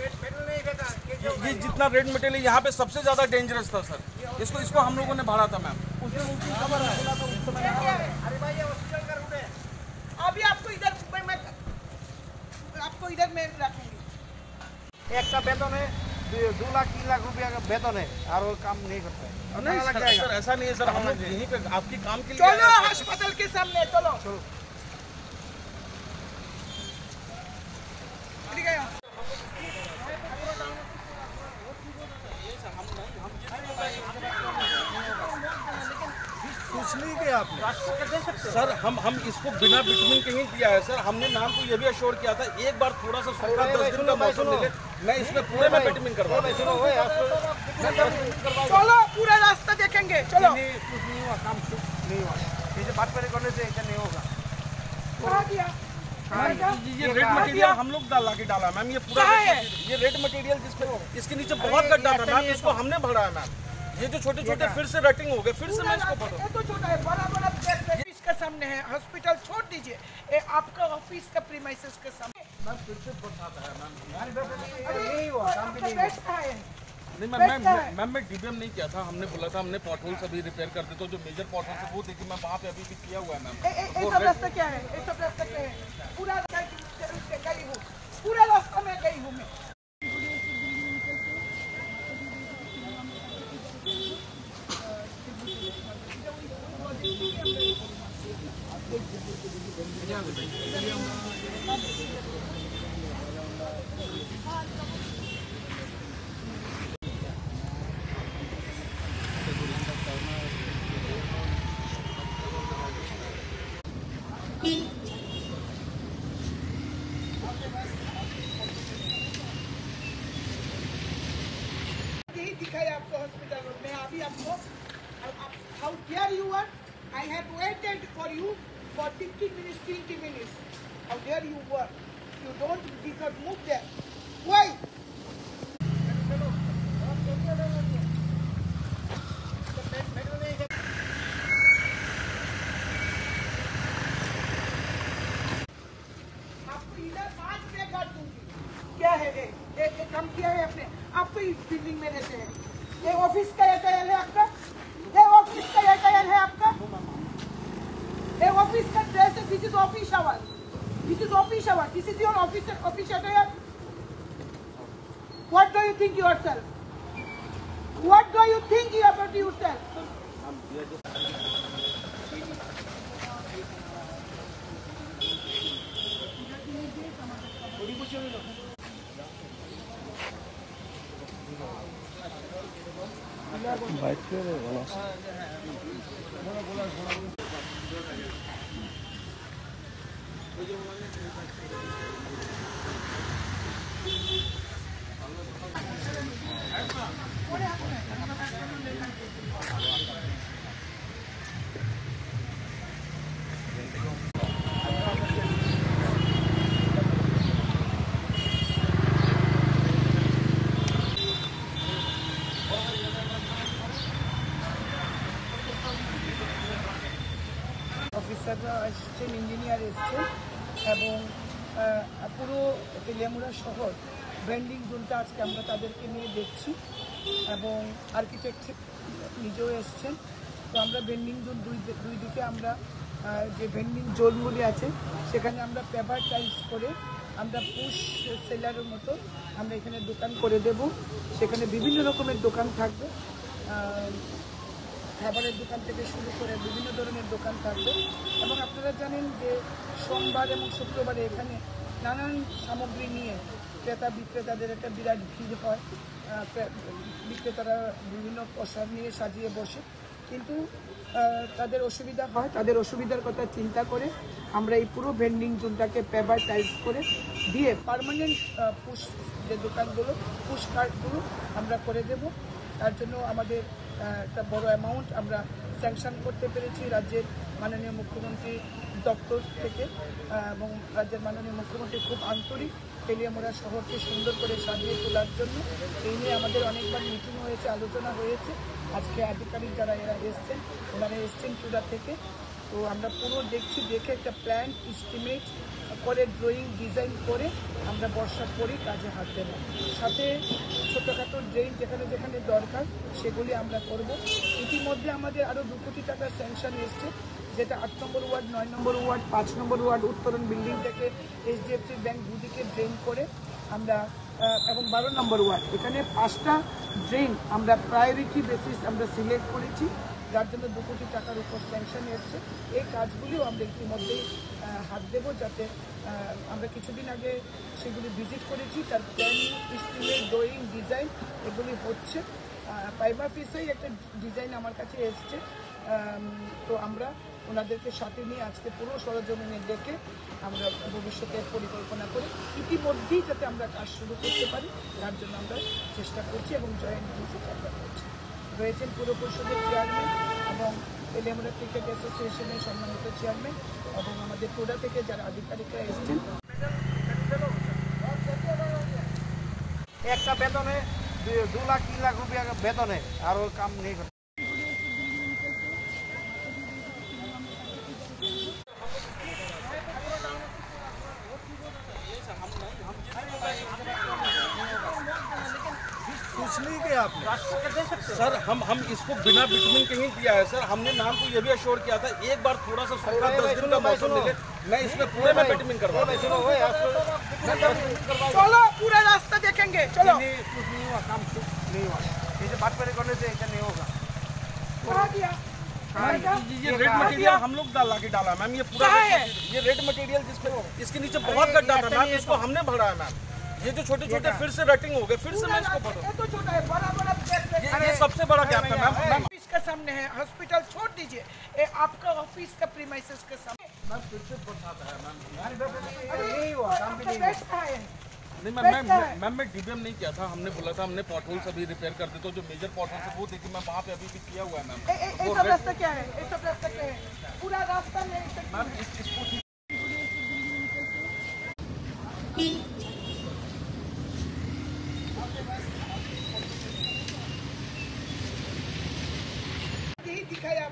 ये जितना red material यहाँ पे सबसे ज्यादा डेंजरस था सर, इसको हम लोगों ने भाड़ा था मैम। अभी आपको इधर मैं रखूंगी। एक का वेतन है 2 लाख 3 लाख रुपया का वेतन है और वो काम नहीं करता है। नहीं सर, ऐसा नहीं है सर, हम लोग यहीं पे आपकी काम के लिए चलो अस्पताल के सामने चलो। कुछ नहीं किया आपने सर, हम इसको बिना बिटमिन के ही दिया है सर। हमने मैम को ये भी अश्योर किया था एक बार थोड़ा सा 10 दिन का मौसम मिले, मैं इसमें पूरे में बिटमिन करवा चलो पूरा रास्ता देखेंगे। चलो कुछ नहीं हुआ, काम नहीं हुआ, ये जो बात करने से ऐसा नहीं होगा। ये रेड मटेरियल हम लोग डाला मैम, ये पूरा ये रेड मटेरियल जिसपे इसके नीचे बहुत गड्ढा था मैम, इसको हमने भरा है मैम। ये जो छोटे छोटे फिर से रटिंग हो गए, फिर से मैं इसको भरा। तो छोटा है, बड़ा ऑफिस के सामने है, हॉस्पिटल छोड़ दीजिए, ये आपका ऑफिस का प्रीमाइसेस के सामने। मैम फिर से बताता है मैम, नहीं हुआ, काम भी नहीं हुआ। नहीं मैम मैं डीबीएम नहीं किया था, हमने बोला था हमने पॉटहोल सभी रिपेयर कर देते, तो जो मेजर पॉटहोल है वो देखिए मैं वहाँ पे अभी भी किया हुआ है मैम। ये सब रास्ता क्या है? ये सब रास्ता क्या है? पूरा गई हूँ, पूरा रास्ता में गई हूँ मैं। दिखाया आपको हॉस्पिटल में, अभी आपको how dare you are, I have waited for you for 15 minutes 20 minutes, how dare you were, you don't did not move there, why? आपको इधर 5 पे कर दूंगी। क्या है ये काम किया है आपने? आपको इस बिल्डिंग में रहते हैं, ये ऑफिस का एयरटेल है आपका, ये ऑफिस का एयरटेल है आपका, ये ऑफिस का ड्रेस है, this is office hour, this is office hour, this is your office Airtel. What do you think yourself? What do you think about yourself? Bike पे वाला অফিসাররা এসছেন, ইঞ্জিনিয়ার এসছেন এবং পুরো তেলিয়ামুড়া শহর ব্র্যান্ডিং জোনটা আজকে আমরা তাদেরকে নিয়ে দেখছি এবং আর্কিটেক্ট নিজেও এসছেন। তো আমরা ভেন্ডিং জোন দুই দিকে আমরা যে ভেন্ডিং জোনগুলি আছে সেখানে আমরা পেপার টাইলস করে আমরা পুশ সেলারের মতো আমরা এখানে দোকান করে দেব। সেখানে বিভিন্ন রকমের দোকান থাকবে, খাবারের দোকান থেকে শুরু করে বিভিন্ন ধরনের দোকান থাকবে এবং আপনারা জানেন যে সোমবার এবং শুক্রবারে এখানে নানান সামগ্রী নিয়ে ক্রেতা বিক্রেতাদের একটা বিরাট ভিড় হয়। বিক্রেতারা বিভিন্ন পোশাক নিয়ে সাজিয়ে বসে, কিন্তু তাদের অসুবিধা হয়, তাদের অসুবিধার কথা চিন্তা করে আমরা এই পুরো ভেন্ডিং জোনটাকে পেপার টাইলস করে দিয়ে পার্মানেন্ট পুশ যে দোকানগুলো পুশ কার্টগুলো আমরা করে দেব। তার জন্য আমাদের একটা বড় অ্যামাউন্ট আমরা স্যাংশন করতে পেরেছি রাজ্যের মাননীয় মুখ্যমন্ত্রী দপ্তর থেকে এবং রাজ্যের মাননীয় মুখ্যমন্ত্রী খুব আন্তরিক তেলিয়ামুড়া শহরকে সুন্দর করে সাজিয়ে তোলার জন্য। এই নিয়ে আমাদের অনেকবার মিটিং হয়েছে, আলোচনা হয়েছে। আজকে আধিকারিক যারা এরা এসছেন ওনারা এসছেন চূড়া থেকে, তো আমরা পুরো দেখছি, দেখে একটা প্ল্যান এস্টিমেট করে ড্রয়িং ডিজাইন করে আমরা বর্ষার পরেই কাজে হাত দেব। সাথে ছোটোখাটো ড্রেন যেখানে যেখানে দরকার সেগুলি আমরা করব। ইতিমধ্যে আমাদের আরও 2 কোটি টাকার স্যাংশন এসছে, যেটা 8 নম্বর ওয়ার্ড, 9 নম্বর ওয়ার্ড, 5 নম্বর ওয়ার্ড উত্তরণ বিল্ডিং থেকে HDFC ব্যাংক দুদিকে ড্রেন করে আমরা এবং 12 নম্বর ওয়ার্ড এখানে 5টা ড্রেন আমরা প্রায়োরিটি বেসিস আমরা সিলেক্ট করেছি, যার জন্য 2 কোটি টাকার উপর স্যাংশন এসছে। এই কাজগুলিও আমরা ইতিমধ্যেই হাত দেবো, যাতে আমরা কিছুদিন আগে সেগুলি ভিজিট করেছি। তার প্ল্যানিং, স্টিমের ড্রয়িং, ডিজাইন এগুলি হচ্ছে। পাইবা পিসেই একটা ডিজাইন আমার কাছে এসছে, তো আমরা ওনাদেরকে সাথে নিয়ে আজকে পুরো সরজমিনে ডেকে আমরা ভবিষ্যতের পরিকল্পনা করি ইতিমধ্যেই যাতে আমরা কাজ শুরু করতে পারি, তার জন্য আমরা চেষ্টা করছি এবং জয়েন্ট ভিজিট আমরা করছি। রয়েছেন পুর পরিষদের চেয়ারম্যান এবং এলিয়ামরা ক্রিকেট অ্যাসোসিয়েশনের সম্মানিত চেয়ারম্যান এবং আমাদের টোডা থেকে যারা আধিকারিকরা এসেছেন। একটা বেতনে 2 লাখ 3 লাখ রুপিয়া বেতনে আর ওর কাম নেই। कुछ नहीं किया आपने सर, हम इसको बिना बिटमिंग के ही दिया है सर। हमने मैम को ये भी अश्योर किया था, एक बार थोड़ा सा 10 दिन का मौसम मिले, मैं इसमें पूरे में बिटमिंग करवा चलो पूरा रास्ता देखेंगे। चलो कुछ नहीं हुआ, काम नहीं हुआ, जैसे बात पर करने से ऐसा नहीं होगा। ये रेड मटेरियल हम लोग के डाला मैम, ये पूरा ये रेड मटेरियल जिसपे इसके नीचे बहुत गड्ढा था मैम, इसको हमने भरा है मैम। ये जो छोटे छोटे फिर से रटिंग हो गए, फिर से मैं इसको भरूं। तो छोटा है, बड़ा ये सबसे बड़ा गैप था मैम। ऑफिस के सामने है, हॉस्पिटल छोड़ दीजिए, ये आपका ऑफिस का प्रीमाइसेस के सामने। मैम फिर से बताता है मैम, नहीं हुआ, काम भी नहीं हुआ। बेस्ट है नहीं मैम मैं डीबीएम नहीं किया था, हमने बोला था हमने पॉट होल्स अभी रिपेयर कर दे, तो जो मेजर पॉट होल्स है वो देखिए मैं वहाँ पे अभी भी किया हुआ है मैम। ये सब रास्ता क्या है, ये सब रास्ता क्या है, पूरा रास्ता नहीं मैम इसको दिखाया।